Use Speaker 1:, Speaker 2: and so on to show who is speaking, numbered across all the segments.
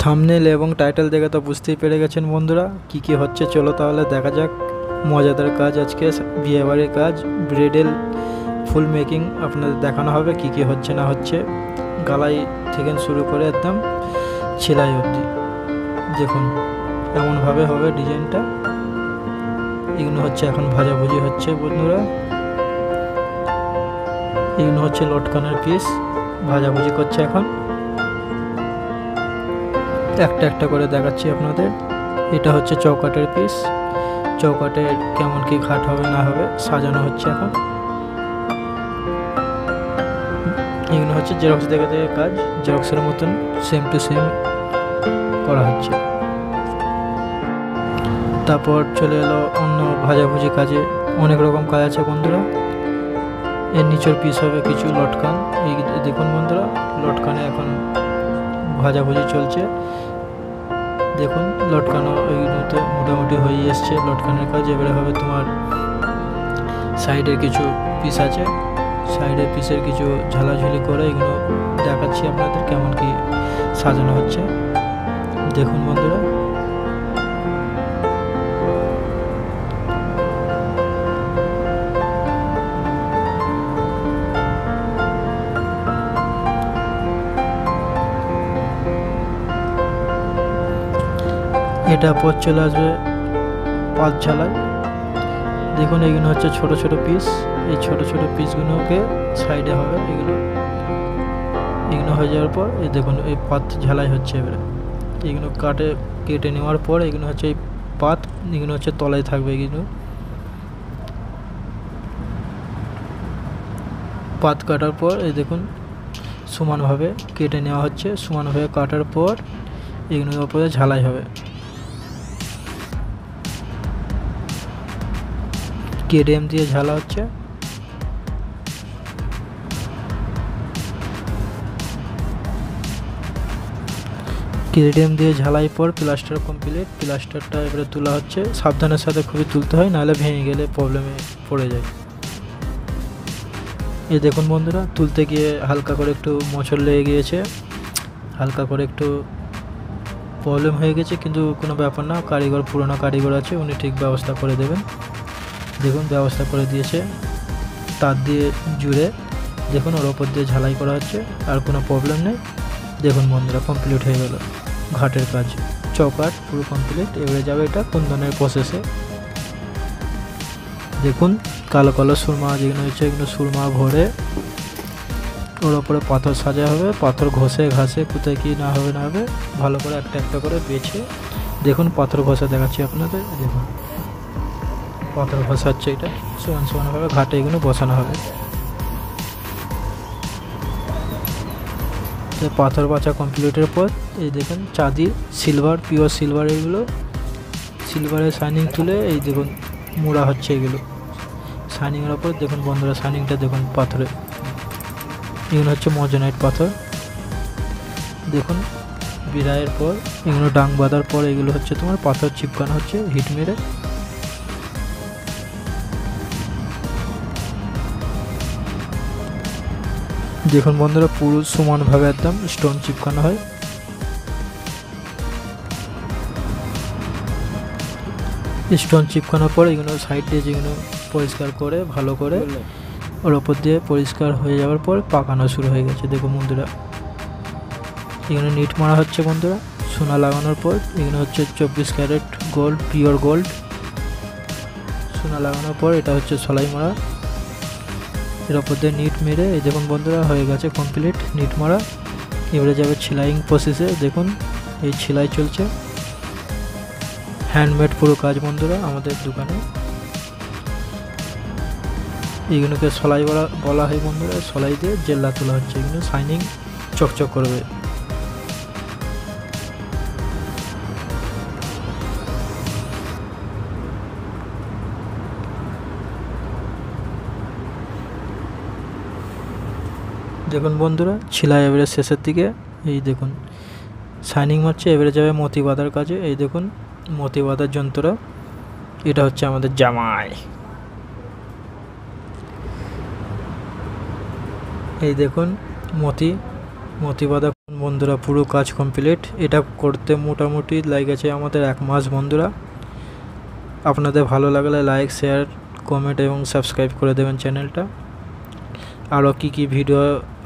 Speaker 1: Thumbnail এবং title দেখে তো বুঝতেই পেরে গেছেন বন্ধুরা কি কি হচ্ছে। চলো তাহলে দেখা যাক। মজাদার কাজ আজকে বিয়েবাড়ির কাজ, ব্রাইডাল ফুল মেকিং আপনাদের দেখানো হবে কি কি হচ্ছে না হচ্ছে, গালাই থেকে শুরু করে একদম সেলাই অবধি। দেখুন এমনভাবে হবে ডিজাইনটা। এগুলো হচ্ছে এখন ভাজাভুজি হচ্ছে বন্ধুরা। এগুলো হচ্ছে লটকানের পিস, ভাজাভুজি করছে এখন। একটা একটা করে দেখাচ্ছি আপনাদের। এটা হচ্ছে চৌকাটের পিস, চৌকাটে কেমন কি ঘাট হবে না হবে সাজানো হচ্ছে এখন। এগুলো হচ্ছে জেরক্স দেখে দেখে কাজ, জেরক্সের মতন সেম টু সেম করা হচ্ছে। তারপর চলে এলো অন্য ভাজাভুজি কাজে, অনেক রকম কাজ আছে বন্ধুরা। এর নিচের পিস হবে কিছু লটকান। এই দেখুন বন্ধুরা, লটকানে এখন ভাজাভুজি চলছে। দেখুন লটকানো ওইগুলোতে মোটামুটি হয়ে এসছে লটকানের কাজ। এবারে হবে তোমার সাইডের কিছু পিস আছে, সাইডের পিসের কিছু ঝালাঝুলি করে এগুলো দেখাচ্ছি আপনাদের কেমন কি সাজানো হচ্ছে। দেখুন বন্ধুরা, এটা পর চলে আসবে পাঁচ ঝালাই। দেখুন এগুলো হচ্ছে ছোট ছোট পিস, এই ছোট ছোট পিসগুলোকে সাইডে হবে। এগুলো হয়ে যাওয়ার পর এই দেখুন এই পাত ঝালাই হচ্ছে। এবারে এগুলো কেটে নেওয়ার পর এগুলো হচ্ছে এই পাত, এগুলো হচ্ছে তলায় থাকবে। এগুলো পাত কাটার পর এই দেখুন সমানভাবে কেটে নেওয়া হচ্ছে। সমানভাবে কাটার পর এগুলোর উপরে ঝালাই হবে। কেডিএম দিয়ে ঝালা হচ্ছে। কেডিএম দিয়ে ঝালাই পর প্লাস্টার কমপ্লিট। প্লাস্টারটা এবারে তোলা হচ্ছে, সাবধানের সাথে খুবই তুলতে হয়, নাহলে ভেঙে গেলে প্রবলেমে পড়ে যায়। এই দেখুন বন্ধুরা, তুলতে গিয়ে হালকা করে একটু মোচড় লেগে গিয়েছে, হালকা করে একটু প্রবলেম হয়ে গেছে, কিন্তু কোনো ব্যাপার না। কারিগর পুরনো কারিগর আছে, উনি ঠিক ব্যবস্থা করে দেবেন। দেখুন ব্যবস্থা করে দিয়েছে, তার দিয়ে জুড়ে দেখুন ওর ওপর দিয়ে ঝালাই করা হচ্ছে, আর কোনো প্রবলেম নেই। দেখুন বন্ধুরা কমপ্লিট হয়ে গেল ঘাটের কাজ, চৌকাট পুরো কমপ্লিট। এবারে যাবে এটা কুন্দনের প্রসেসে। দেখুন কালো কালো সুরমা যেগুলো হচ্ছে, এগুলো সুরমা ভরে ওর ওপরে পাথর সাজা হবে। পাথর ঘষে ঘাসে কোথায় কি না হবে না হবে ভালো করে একটা একটা করে বেছে। দেখুন পাথর ঘষা দেখাচ্ছি আপনাদের। দেখুন পাথর ঘষা হচ্ছে, এটা সমান সমানভাবে ঘাটে এগুলো বসানো হবে। পাথর বাছা কমপ্লিটের পর এই দেখুন চাঁদি সিলভার, পিওর সিলভার, এগুলো সিলভারের শাইনিং তুলে এই দেখুন মোড়া হচ্ছে। এগুলো শাইনিংয়ের ওপর দেখুন বন্ধুরা, শাইনিংটা দেখুন পাথরে। এগুলো হচ্ছে মজনাইট পাথর। দেখুন বিরাইয়ের পর এগুলো ডাং বাঁধার পর এগুলো হচ্ছে তোমার পাথর চিপকানো হচ্ছে হিট মেরে। দেখুন বন্ধুরা পুরো সমানভাবে একদম স্টোন চিপকানো হয়। স্টোন চিপকানোর পর এগুলো সাইড দিয়ে যেগুলো পরিষ্কার করে ভালো করে ওর ওপর দিয়ে পরিষ্কার হয়ে যাওয়ার পর পাকানো শুরু হয়ে গেছে। দেখুন বন্ধুরা এগুলো নিট মারা হচ্ছে বন্ধুরা। সোনা লাগানোর পর এগুলো হচ্ছে 24 ক্যারেট গোল্ড, পিওর গোল্ড। সোনা লাগানোর পর এটা হচ্ছে সেলাই মারা, এর ওপর দিয়ে নিট মেরে এই দেখুন বন্ধুরা হয়ে গেছে কমপ্লিট নিট মারা। এবারে যাবে সেলাইং প্রসেসে। দেখুন এই সেলাই চলছে, হ্যান্ডমেড পুরো কাজ বন্ধুরা আমাদের দোকানে। এগুলোকে সেলাই বলা হয় বন্ধুরা। সেলাই দিয়ে জেল্লা তোলা হচ্ছে, এগুলো শাইনিং চকচক করবে। দেখুন বন্ধুরা সেলাই এবারে শেষের দিকে। এই দেখুন শাইনিং মারছে। এবারে যাবে মতি বাঁধার কাজে। এই দেখুন মতি বাঁধার যন্ত্র, এটা হচ্ছে আমাদের জামাই। এই দেখুন মতি বাঁধা বন্ধুরা পুরো কাজ কমপ্লিট। এটা করতে মোটামুটি লেগেছে আমাদের 1 মাস বন্ধুরা। আপনাদের ভালো লাগলে লাইক, শেয়ার, কমেন্ট এবং সাবস্ক্রাইব করে দেবেন চ্যানেলটা। আরও কী ভিডিও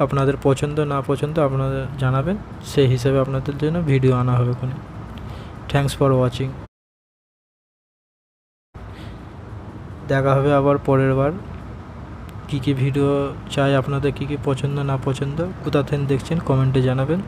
Speaker 1: আপনাদের পছন্দ না পছন্দ আপনাদের জানাবেন, সেই হিসাবে আপনাদের জন্য ভিডিও আনা হবে কোনো। Thanks for watching. দেখা হবে আবার পরের বার। কী ভিডিও চাই আপনাদের, কী পছন্দ না পছন্দ, কোথা থেকে দেখছেন কমেন্টে জানাবেন।